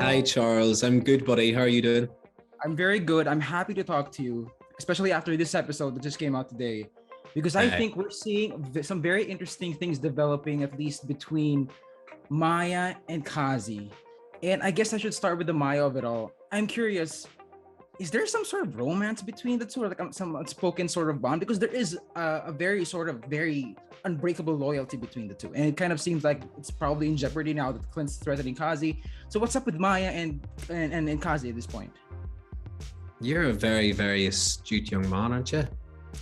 Hi, Charles. I'm good, buddy. How are you doing? I'm very good. I'm happy to talk to you, especially after this episode that just came out today, because I Uh, think we're seeing some very interesting things developing, at least between Maya and Kazi. And I guess I should start with the Maya of it all. I'm curious, is there some sort of romance between the two, or like some unspoken sort of bond? Because there is a very sort of very unbreakable loyalty between the two, and it kind of seems like it's probably in jeopardy now that Clint's threatening Kazi. So what's up with Maya and Kazi at this point? you're a very, very astute young man, aren't you?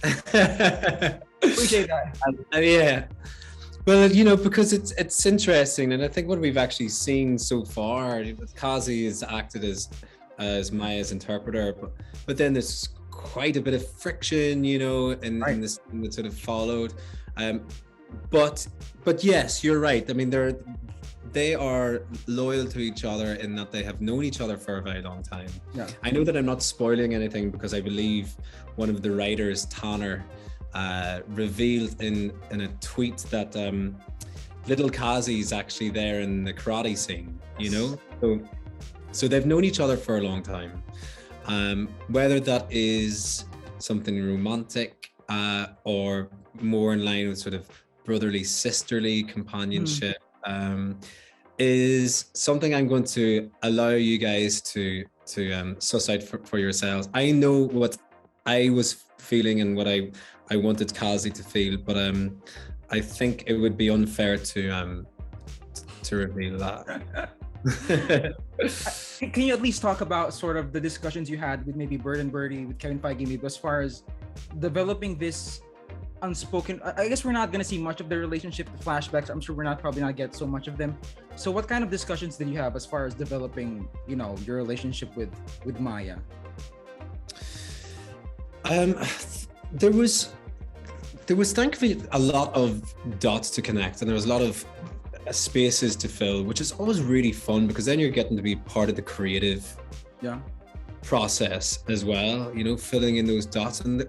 Appreciate that. Yeah. Well, because it's interesting, and I think what we've actually seen so far, Kazi has acted as Maya's interpreter, but then there's quite a bit of friction, in this that sort of followed. But yes, you're right. I mean, they are loyal to each other in that they have known each other for a very long time. Yeah. I know that I'm not spoiling anything because I believe one of the writers, Tanner, revealed in a tweet that little Kazi is actually there in the karate scene, So they've known each other for a long time. Whether that is something romantic or more in line with sort of brotherly, sisterly companionship, is something I'm going to allow you guys to suss out for yourselves. I know what I was feeling and what I wanted Kazi to feel, but I think it would be unfair to reveal that. Can you at least talk about sort of the discussions you had with maybe Bird and Birdie, with Kevin Feige, maybe as far as developing this unspoken? I guess we're not going to see much of the relationship, the flashbacks. I'm sure probably not get so much of them. So what kind of discussions did you have as far as developing, your relationship with Maya? There was thankfully a lot of dots to connect, and there was a lot of spaces to fill, which is always really fun because then you're getting to be part of the creative process as well, filling in those dots. And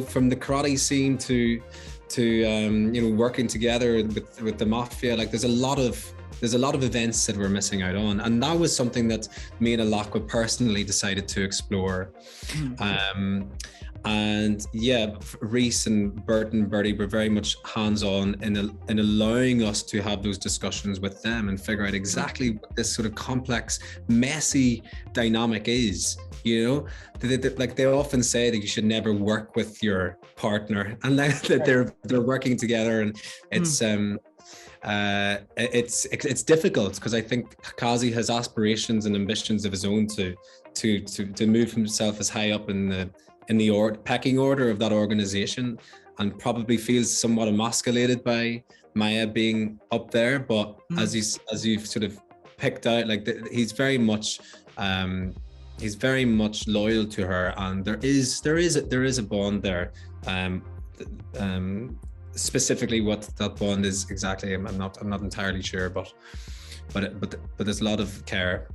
from the karate scene to working together with the mafia, like there's a lot of events that we're missing out on, and that was something that me and Alakwa personally decided to explore. And yeah, Reese and Bert and Bertie were very much hands-on in allowing us to have those discussions with them and figure out exactly what this sort of complex, messy dynamic is. Like they often say that you should never work with your partner, and that they're working together, and it's difficult because I think Kazi has aspirations and ambitions of his own to move himself as high up in the pecking order of that organization, and probably feels somewhat emasculated by Maya being up there. But as you've sort of picked out, like he's very much loyal to her, and there is a bond there. Specifically, what that bond is exactly, I'm not entirely sure, but there's a lot of care